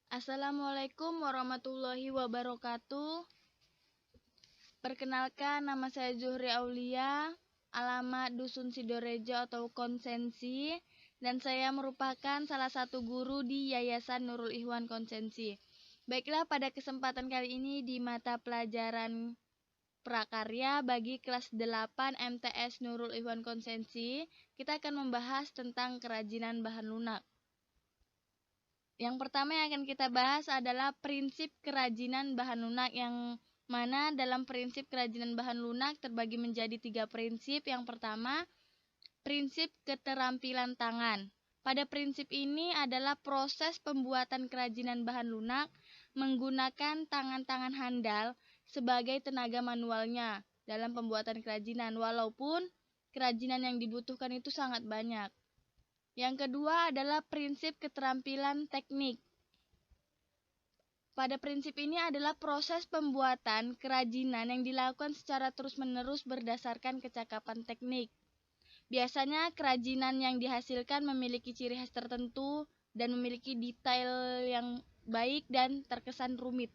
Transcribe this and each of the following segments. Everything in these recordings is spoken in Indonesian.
Assalamualaikum warahmatullahi wabarakatuh. Perkenalkan, nama saya Zuhri Aulia, alamat Dusun Sidorejo atau Konsensi, dan saya merupakan salah satu guru di Yayasan Nurul Ikhwan Konsensi. Baiklah, pada kesempatan kali ini di mata pelajaran prakarya bagi kelas 8 MTS Nurul Ikhwan Konsensi, kita akan membahas tentang kerajinan bahan lunak. Yang pertama yang akan kita bahas adalah prinsip kerajinan bahan lunak, yang mana dalam prinsip kerajinan bahan lunak terbagi menjadi 3 prinsip. Yang pertama, prinsip keterampilan tangan. Pada prinsip ini adalah proses pembuatan kerajinan bahan lunak menggunakan tangan-tangan handal sebagai tenaga manualnya dalam pembuatan kerajinan, walaupun kerajinan yang dibutuhkan itu sangat banyak. Yang kedua adalah prinsip keterampilan teknik. Pada prinsip ini adalah proses pembuatan kerajinan yang dilakukan secara terus-menerus berdasarkan kecakapan teknik. Biasanya kerajinan yang dihasilkan memiliki ciri khas tertentu dan memiliki detail yang baik dan terkesan rumit.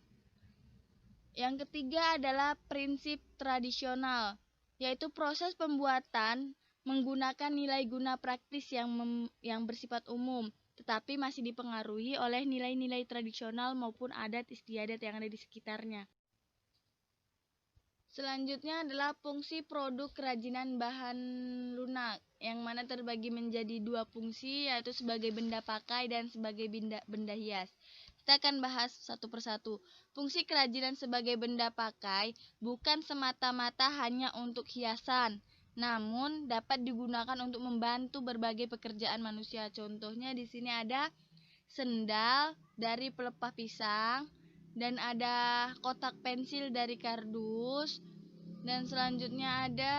Yang ketiga adalah prinsip tradisional, yaitu proses pembuatan menggunakan nilai guna praktis yang bersifat umum, tetapi masih dipengaruhi oleh nilai-nilai tradisional maupun adat istiadat yang ada di sekitarnya. Selanjutnya adalah fungsi produk kerajinan bahan lunak, yang mana terbagi menjadi 2 fungsi, yaitu sebagai benda pakai dan sebagai benda hias. Kita akan bahas satu persatu. Fungsi kerajinan sebagai benda pakai bukan semata-mata hanya untuk hiasan, namun dapat digunakan untuk membantu berbagai pekerjaan manusia. Contohnya di sini ada sendal dari pelepah pisang, dan ada kotak pensil dari kardus, dan selanjutnya ada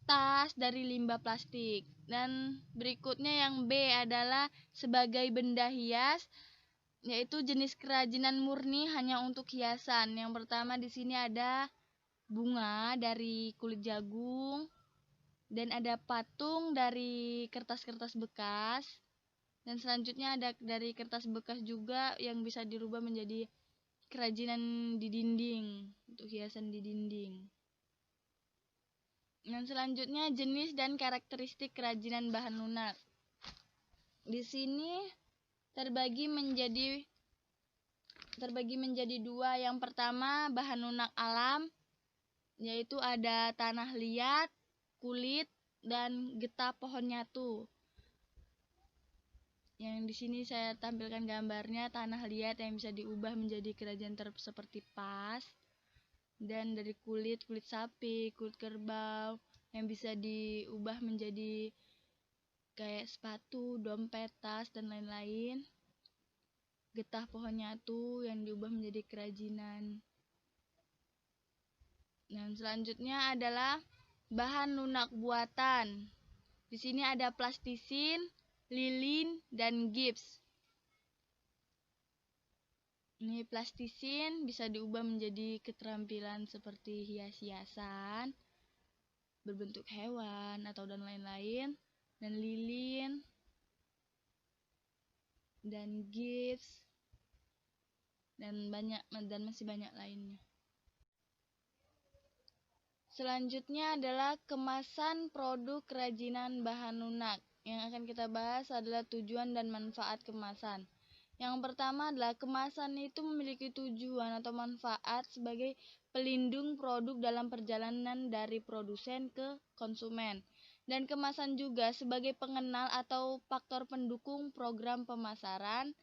tas dari limbah plastik. Dan berikutnya yang B adalah sebagai benda hias, yaitu jenis kerajinan murni hanya untuk hiasan. Yang pertama di sini ada bunga dari kulit jagung, dan ada patung dari kertas-kertas bekas, dan selanjutnya ada dari kertas bekas juga yang bisa dirubah menjadi kerajinan di dinding, untuk hiasan di dinding. Yang selanjutnya jenis dan karakteristik kerajinan bahan lunak. Di sini terbagi menjadi 2. Yang pertama bahan lunak alam, yaitu ada tanah liat, kulit, dan getah pohon nyatu. Yang di sini saya tampilkan gambarnya tanah liat yang bisa diubah menjadi kerajinan seperti vas, dan dari kulit sapi, kulit kerbau yang bisa diubah menjadi kayak sepatu, dompet, tas, dan lain-lain. Getah pohon nyatu yang diubah menjadi kerajinan. Dan selanjutnya adalah bahan lunak buatan. Di sini ada plastisin, lilin, dan gips. Ini plastisin bisa diubah menjadi keterampilan seperti hias-hiasan, berbentuk hewan atau dan lain-lain. Dan lilin dan gips dan masih banyak lainnya. Selanjutnya adalah kemasan produk kerajinan bahan lunak. Yang akan kita bahas adalah tujuan dan manfaat kemasan. Yang pertama adalah kemasan itu memiliki tujuan atau manfaat sebagai pelindung produk dalam perjalanan dari produsen ke konsumen. Dan kemasan juga sebagai pengenal atau faktor pendukung program pemasaran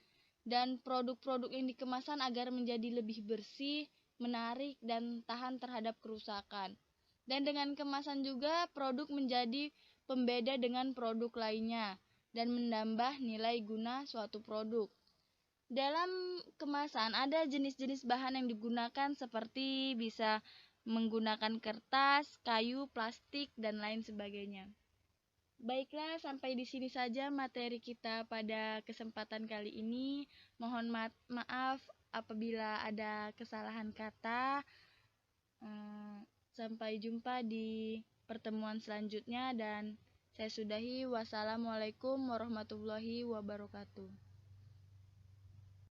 dan produk-produk yang dikemasan agar menjadi lebih bersih, menarik, dan tahan terhadap kerusakan. Dan dengan kemasan juga produk menjadi pembeda dengan produk lainnya dan menambah nilai guna suatu produk. Dalam kemasan ada jenis-jenis bahan yang digunakan seperti bisa menggunakan kertas, kayu, plastik, dan lain sebagainya. Baiklah, sampai di sini saja materi kita pada kesempatan kali ini. Mohon maaf apabila ada kesalahan kata. Sampai jumpa di pertemuan selanjutnya, dan saya sudahi. Wassalamualaikum warahmatullahi wabarakatuh.